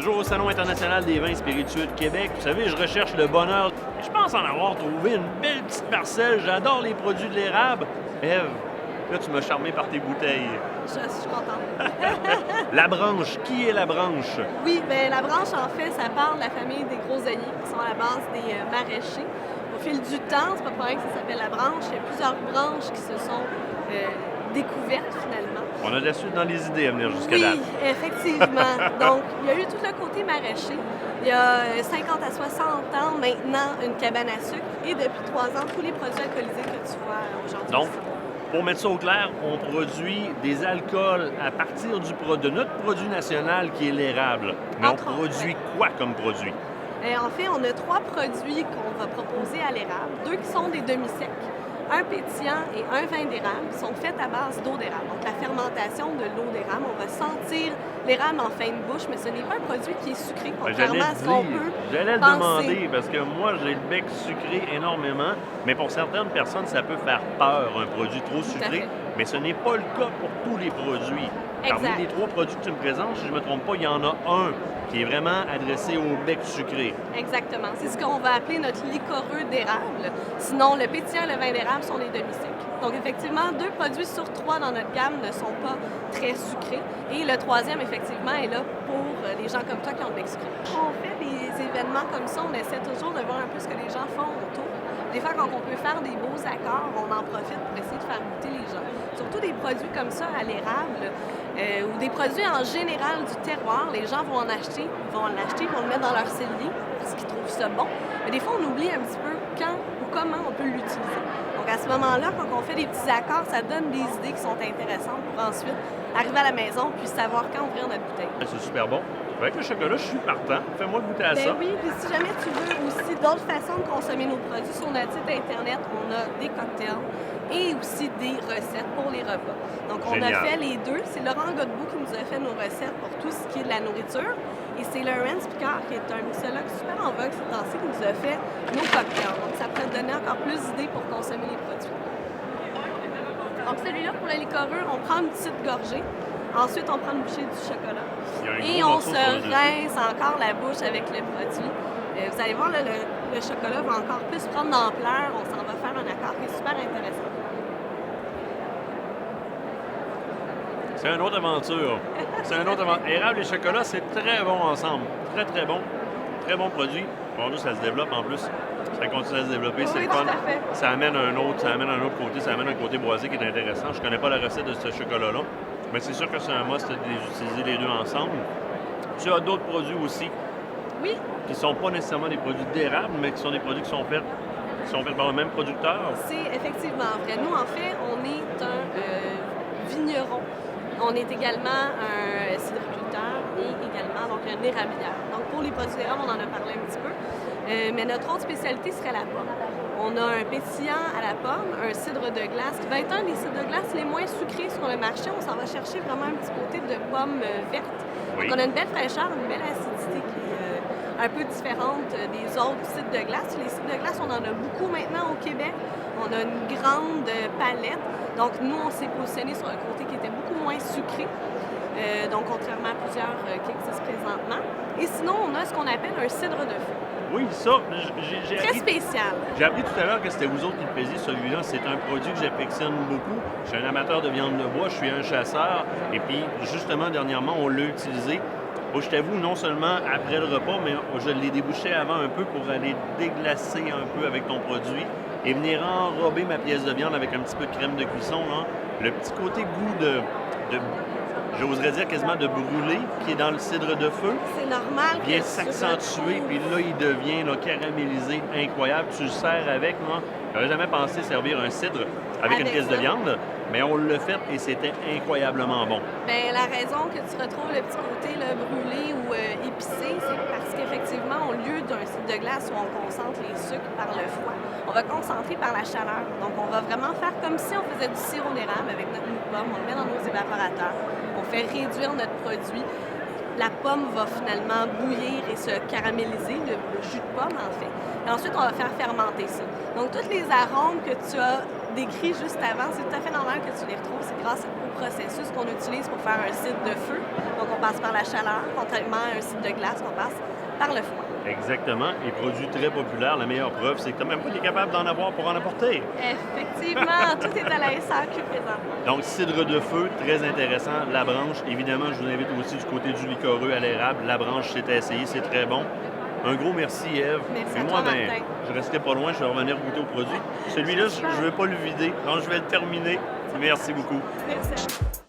Toujours au Salon international des vins spiritueux de Québec. Vous savez, je recherche le bonheur. Je pense en avoir trouvé une belle petite parcelle. J'adore les produits de l'érable. Ève, là, tu m'as charmé par tes bouteilles. Je suis contente. La branche, qui est la branche? Oui, bien, la branche, en fait, ça part de la famille des groseilliers, qui sont à la base des maraîchers. Au fil du temps, c'est pas pour rien que ça s'appelle la branche. Il y a plusieurs branches qui se sont découvertes, finalement. On a de la suite dans les idées à venir jusqu'à Oui, là. effectivement. Donc, il y a eu tout le côté maraîcher. Il y a 50 à 60 ans, maintenant, une cabane à sucre. Et depuis 3 ans, tous les produits alcoolisés que tu vois aujourd'hui. Donc, pour mettre ça au clair, on produit des alcools à partir de notre produit national qui est l'érable. Mais Entre on autres, produit quoi comme produit? En fait, on a 3 produits qu'on va proposer à l'érable. 2 qui sont des demi-secs, un pétillant et un vin d'érable qui sont faits à base d'eau d'érable. Donc, la fermentation de l'eau d'érable, on va sentir l'érable en fin de bouche, mais ce n'est pas un produit qui est sucré, contrairement à ce qu'on peut J'allais le penser. demander parce que moi, j'ai le bec sucré énormément, mais pour certaines personnes, ça peut faire peur, un produit trop sucré, fait. mais ce n'est pas le cas pour tous les produits. Parmi Exact. les 3 produits que tu me présentes, si je ne me trompe pas, il y en a un qui est vraiment adressé au bec sucré. Exactement. C'est ce qu'on va appeler notre liquoreux d'érable. Sinon, le pétillant et le vin d'érable sont des demi-secs. Donc, effectivement, 2 produits sur 3 dans notre gamme ne sont pas très sucrés. Et le 3e, effectivement, est là pour les gens comme toi qui ont le bec sucré. Quand on fait des événements comme ça, on essaie toujours de voir un peu ce que les gens font autour. Des fois, quand on peut faire des beaux accords, on en profite pour essayer de faire goûter les gens. Surtout des produits comme ça à l'érable ou des produits en général du terroir. Les gens vont en acheter, ils vont le mettre dans leur cellier parce qu'ils trouvent ça bon. Mais des fois, on oublie un petit peu quand ou comment on peut l'utiliser. Donc, à ce moment-là, quand on fait des petits accords, ça donne des idées qui sont intéressantes pour ensuite arriver à la maison puis savoir quand ouvrir notre bouteille. C'est super bon. Avec le chocolat, je suis partant. Fais-moi goûter à ça. Ben oui, puis si jamais tu veux aussi d'autres façons de consommer nos produits, sur notre site Internet, on a des cocktails et aussi des recettes pour les repas. Donc, on Génial. a fait les deux. C'est Laurent Godbout qui nous a fait nos recettes pour tout ce qui est de la nourriture. Et c'est Laurence Picard, qui est un mixologue super en vogue ces temps-ci, qui nous a fait nos cocktails. Donc, ça pourrait te donner encore plus d'idées pour consommer les produits. Donc, celui-là, pour le liquoreux, on prend une petite gorgée. Ensuite, on prend une bouchée du chocolat. Il y a un Et gros on morceau se sur le dessus. rince encore la bouche avec le produit. Vous allez voir, là, le chocolat va encore plus prendre d'ampleur. On s'en va faire un accord qui est super intéressant. C'est une autre aventure. C'est une autre aventure. Érable et chocolat, c'est très bon ensemble. Très, très bon. Très bon produit. Bon, nous, ça se développe en plus. Ça continue à se développer, c'est Oui, le fun. tout à fait. Ça amène un autre côté, ça amène un côté boisé qui est intéressant. Je connais pas la recette de ce chocolat-là, mais c'est sûr que c'est un must d'utiliser les deux ensemble. Tu as d'autres produits aussi Oui, qui ne sont pas nécessairement des produits d'érable, mais qui sont des produits qui sont faits par le même producteur. c'est effectivement vrai. Nous, en fait, on est un vigneron. On est également un cidriculteur et également donc un érablière. Donc, pour les produits d'érable, on en a parlé un petit peu. Mais notre autre spécialité serait la pomme. On a un pétillant à la pomme, un cidre de glace, qui va être un des cidres de glace les moins sucrés sur le marché. On s'en va chercher vraiment un petit côté de pomme verte. Oui. Donc, on a une belle fraîcheur, une belle acidité qui est un peu différente des autres cidres de glace. Les cidres de glace, on en a beaucoup maintenant au Québec. On a une grande palette. Donc, nous, on s'est positionné sur un côté qui était beaucoup moins sucré. Donc, contrairement à plusieurs qui existent présentement. Et sinon, on a ce qu'on appelle un cidre de feu. Oui, ça, j'ai Très appris, spécial. j'ai appris tout à l'heure que c'était vous autres qui le faisiez, celui-là. C'est un produit que j'affectionne beaucoup. Je suis un amateur de viande de bois, je suis un chasseur. Et puis, justement, dernièrement, on l'a utilisé. Moi, je t'avoue, non seulement après le repas, mais je l'ai débouché avant un peu pour aller déglacer un peu avec ton produit et venir enrober ma pièce de viande avec un petit peu de crème de cuisson. Là. Le petit côté goût de j'oserais dire quasiment de brûlé qui est dans le cidre de feu. C'est normal Vient que tu s'accentuer, retrouves- puis là, il devient là, caramélisé, incroyable. Tu le sers avec, moi. J'aurais jamais pensé servir un cidre avec une Avec pièce de ça. viande, mais on l'a fait et c'était incroyablement bon. Ben, la raison que tu retrouves le petit côté là, brûlé ou épicé, c'est parce qu'effectivement, au lieu d'un cidre de glace où on concentre les sucres par le foie, on va concentrer par la chaleur. Donc, on va vraiment faire comme si on faisait du sirop d'érable avec notre mou de pomme. On le met dans nos évaporateurs. On fait réduire notre produit. La pomme va finalement bouillir et se caraméliser, le jus de pomme en fait. Et ensuite, on va faire fermenter ça. Donc, tous les arômes que tu as décrits juste avant, c'est tout à fait normal que tu les retrouves. C'est grâce au processus qu'on utilise pour faire un cidre de feu. Donc, on passe par la chaleur, contrairement à un cidre de glace, on passe par le froid. Exactement. Et produit très populaire. La meilleure preuve, c'est que tu n'as même pas été capable d'en avoir pour en apporter. Effectivement, tout est à la SAQ présentement. Donc, cidre de feu, très intéressant. La branche, évidemment, je vous invite aussi du côté du liquoreux à l'érable. La branche, c'est à essayer, c'est très bon. Un gros merci, Ève. Merci Et à moi, toi, Martin. je resterai pas loin, je vais revenir goûter au produit. Celui-là, je ne vais pas le vider, donc je vais le terminer. Merci beaucoup. Merci.